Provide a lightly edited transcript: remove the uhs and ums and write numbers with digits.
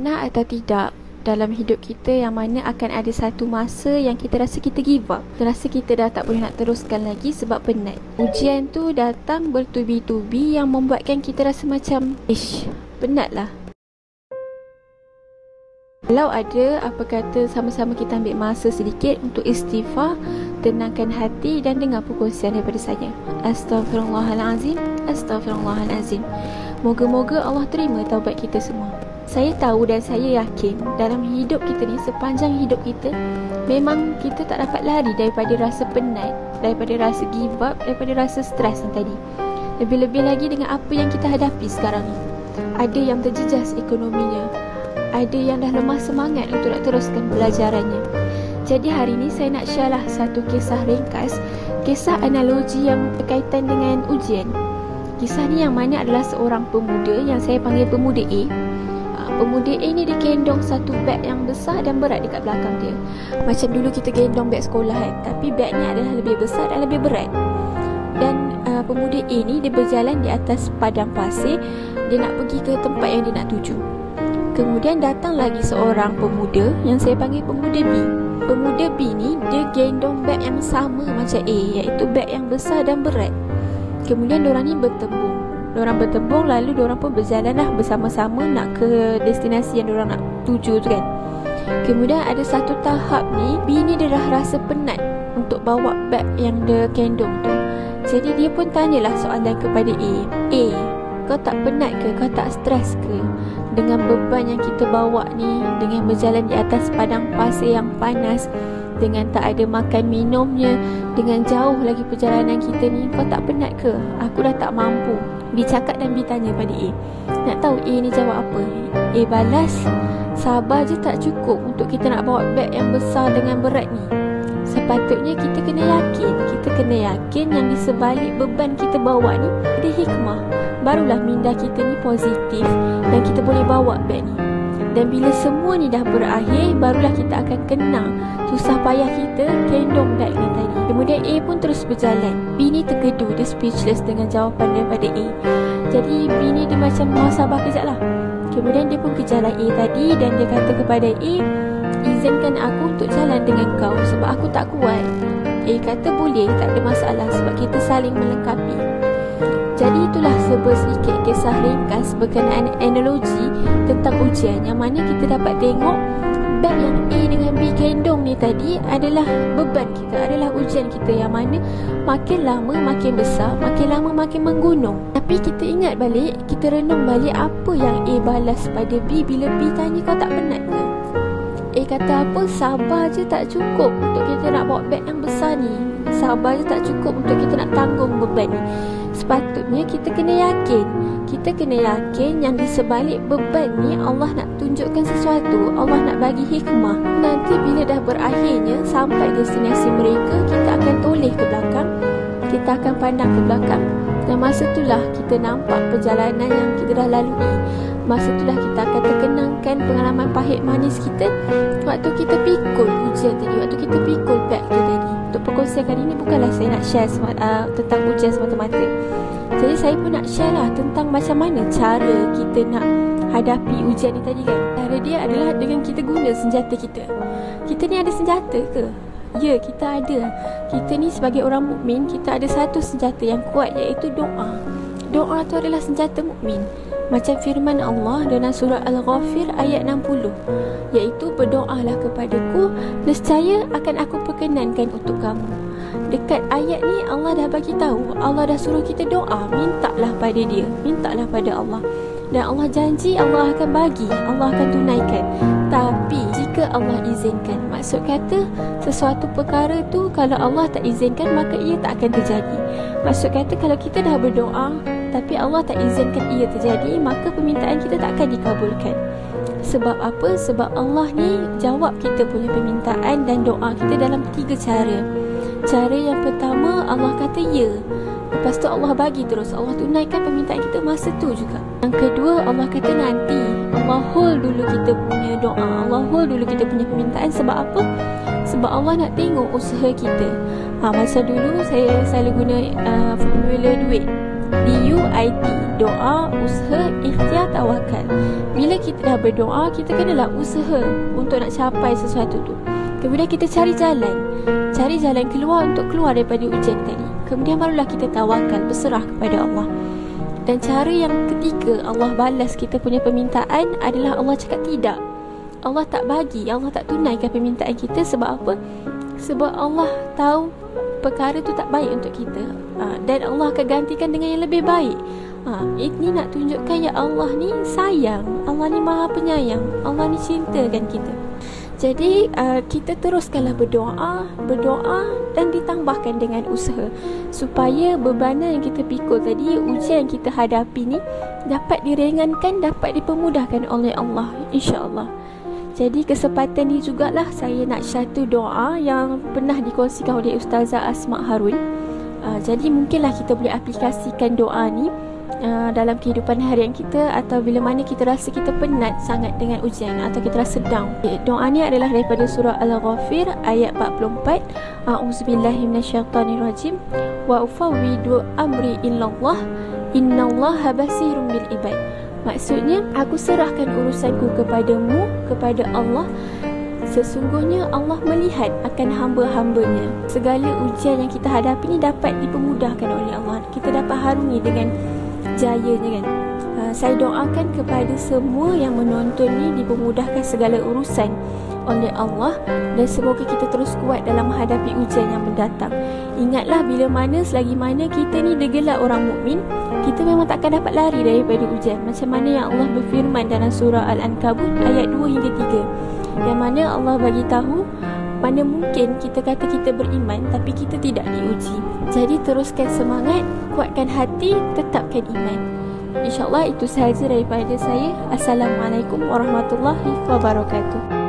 Pernah atau tidak dalam hidup kita yang mana akan ada satu masa yang kita rasa kita give up, kita rasa kita dah tak boleh nak teruskan lagi sebab penat. Ujian tu datang bertubi-tubi yang membuatkan kita rasa macam penat lah. Kalau ada, apa kata sama-sama kita ambil masa sedikit untuk istighfar, tenangkan hati dan dengar perkongsian daripada saya. Astaghfirullahalazim, astaghfirullahalazim. Moga-moga Allah terima taubat kita semua. Saya tahu dan saya yakin dalam hidup kita ni, sepanjang hidup kita, memang kita tak dapat lari daripada rasa penat, daripada rasa give up, daripada rasa stres yang tadi. Lebih-lebih lagi dengan apa yang kita hadapi sekarang ni. Ada yang terjejas ekonominya, ada yang dah lemah semangat untuk nak teruskan pelajarannya. Jadi hari ni saya nak share lah satu kisah ringkas, kisah analogi yang berkaitan dengan ujian. Kisah ni yang mana adalah seorang pemuda yang saya panggil pemuda A. Pemuda A ni dia gendong satu beg yang besar dan berat dekat belakang dia. Macam dulu kita gendong beg sekolah kan, tapi beg ni adalah lebih besar dan lebih berat. Dan pemuda A ni dia berjalan di atas padang pasir. Dia nak pergi ke tempat yang dia nak tuju. Kemudian datang lagi seorang pemuda yang saya panggil pemuda B. Pemuda B ni dia gendong beg yang sama macam A, iaitu beg yang besar dan berat. Kemudian diorang ni bertembung. Diorang bertembung lalu diorang pun berjalan lah bersama-sama nak ke destinasi yang diorang nak tuju tu kan. Kemudian ada satu tahap ni, B ni dia dah rasa penat untuk bawa beg yang dia gendong tu. Jadi dia pun tanyalah soalan kepada A, kau tak penat ke? Kau tak stres ke? Dengan beban yang kita bawa ni, dengan berjalan di atas padang pasir yang panas, dengan tak ada makan minumnya, dengan jauh lagi perjalanan kita ni, kau tak penat ke? Aku dah tak mampu. B cakap dan B tanya pada A. Nak tahu A ni jawab apa? A balas, sabar je tak cukup untuk kita nak bawa beg yang besar dengan berat ni. Sepatutnya kita kena yakin yang di sebalik beban kita bawa ni ada hikmah. Barulah minda kita ni positif dan kita boleh bawa beg ni. Dan bila semua ni dah berakhir, barulah kita akan kenang susah payah kita gendong beg ni tadi. Kemudian A pun terus berjalan. B ni terkedu, dia speechless dengan jawapan daripada A. Jadi B ni dia macam mau sabar kejap lah. Kemudian dia pun kejarlah A tadi dan dia kata kepada A, izinkan aku untuk jalan dengan kau sebab aku tak kuat. A kata boleh, tak ada masalah sebab kita saling melengkapi. Jadi itulah sedikit kisah ringkas berkenaan analogi tentang ujian, yang mana kita dapat tengok beg yang A dengan B gendong ni tadi adalah beban kita, adalah ujian kita, yang mana makin lama makin besar, makin lama makin menggunung. Tapi kita ingat balik, kita renung balik apa yang A balas pada B bila B tanya kau tak penat ke? A kata apa? Sabar je tak cukup untuk kita nak bawa beg yang besar ni. Sabar je tak cukup untuk kita nak tanggung beban ni. Sepatutnya kita kena yakin yang di sebalik beban ni Allah nak tunjukkan sesuatu, Allah nak bagi hikmah. Nanti bila dah berakhirnya sampai destinasi mereka, kita akan toleh ke belakang, kita akan pandang ke belakang, dan masa itulah kita nampak perjalanan yang kita dah lalui. Masa itulah kita akan terkenangkan pengalaman pahit manis kita waktu kita pikul ujian tadi, waktu kita pikul beg tu tadi. Untuk perkongsian kali ni bukanlah saya nak share tentang ujian semata-mata. Jadi saya pun nak share lah tentang macam mana cara kita nak hadapi ujian ni tadi kan. Cara dia adalah dengan kita guna senjata kita. Kita ni ada senjata ke? Ya, kita ada. Kita ni sebagai orang mukmin, kita ada satu senjata yang kuat, iaitu doa. Doa tu adalah senjata mukmin. Macam firman Allah dalam surah Al-Ghafir ayat 60, iaitu berdoalah kepadaku, nescaya akan aku perkenankan untuk kamu. Dekat ayat ni Allah dah bagi tahu, Allah dah suruh kita doa, mintalah pada dia, mintalah pada Allah. Dan Allah janji Allah akan bagi, Allah akan tunaikan. Tapi jika Allah izinkan, maksud kata sesuatu perkara tu kalau Allah tak izinkan maka ia tak akan terjadi. Maksud kata kalau kita dah berdoa tapi Allah tak izinkan ia terjadi, maka permintaan kita tak akan dikabulkan. Sebab apa? Sebab Allah ni jawab kita punya permintaan dan doa kita dalam 3 cara. Cara yang pertama, Allah kata ya, lepas tu Allah bagi terus, Allah tunaikan permintaan kita masa tu juga. Yang kedua, Allah kata nanti, Allah hold dulu kita punya doa, Allah hold dulu kita punya permintaan. Sebab apa? Sebab Allah nak tengok usaha kita. Macam dulu saya selalu guna formula duit. DUIT, doa, usaha, ikhtiar, tawakal. Bila kita dah berdoa, kita kenalah usaha untuk nak capai sesuatu tu. Kemudian kita cari jalan keluar untuk keluar daripada ujian tadi. Kemudian barulah kita tawakal, berserah kepada Allah. Dan cara yang ketiga Allah balas kita punya permintaan adalah Allah cakap tidak. Allah tak bagi, Allah tak tunaikan permintaan kita. Sebab apa? Sebab Allah tahu perkara tu tak baik untuk kita, dan Allah akan gantikan dengan yang lebih baik. Ini nak tunjukkan ya Allah ni sayang, Allah ni maha penyayang, Allah ni cintakan kita. Jadi kita teruskanlah berdoa dan ditambahkan dengan usaha supaya bebanan yang kita pikul tadi, ujian yang kita hadapi ni dapat diringankan, dapat dipermudahkan oleh Allah, insya-Allah. Jadi kesempatan ni jugalah saya nak satu doa yang pernah dikongsikan oleh Ustazah Asma Harun. Jadi mungkinlah kita boleh aplikasikan doa ni dalam kehidupan harian kita, atau bila mana kita rasa kita penat sangat dengan ujian atau kita rasa down. Doa ni adalah daripada surah Al-Ghafir ayat 44. A'udzubillahi minasyaitonirrajim. Wa ufawwidu amri illallah innallaha basirun bil ibad. Maksudnya, aku serahkan urusanku kepadamu, kepada Allah. Sesungguhnya Allah melihat akan hamba-hambanya. Segala ujian yang kita hadapi ni dapat dipermudahkan oleh Allah. Kita dapat harungi dengan jayanya kan. Saya doakan kepada semua yang menonton ni dipermudahkan segala urusan oleh Allah, dan semoga kita terus kuat dalam menghadapi ujian yang mendatang. Ingatlah, bila mana selagi mana kita ni digelar orang mukmin, kita memang takkan dapat lari daripada ujian. Macam mana yang Allah berfirman dalam surah Al-Ankabut ayat 2 hingga 3, yang mana Allah bagi tahu mana mungkin kita kata kita beriman tapi kita tidak diuji. Jadi teruskan semangat, kuatkan hati, tetapkan iman. InsyaAllah itu sahaja daripada saya. Assalamualaikum warahmatullahi wabarakatuh.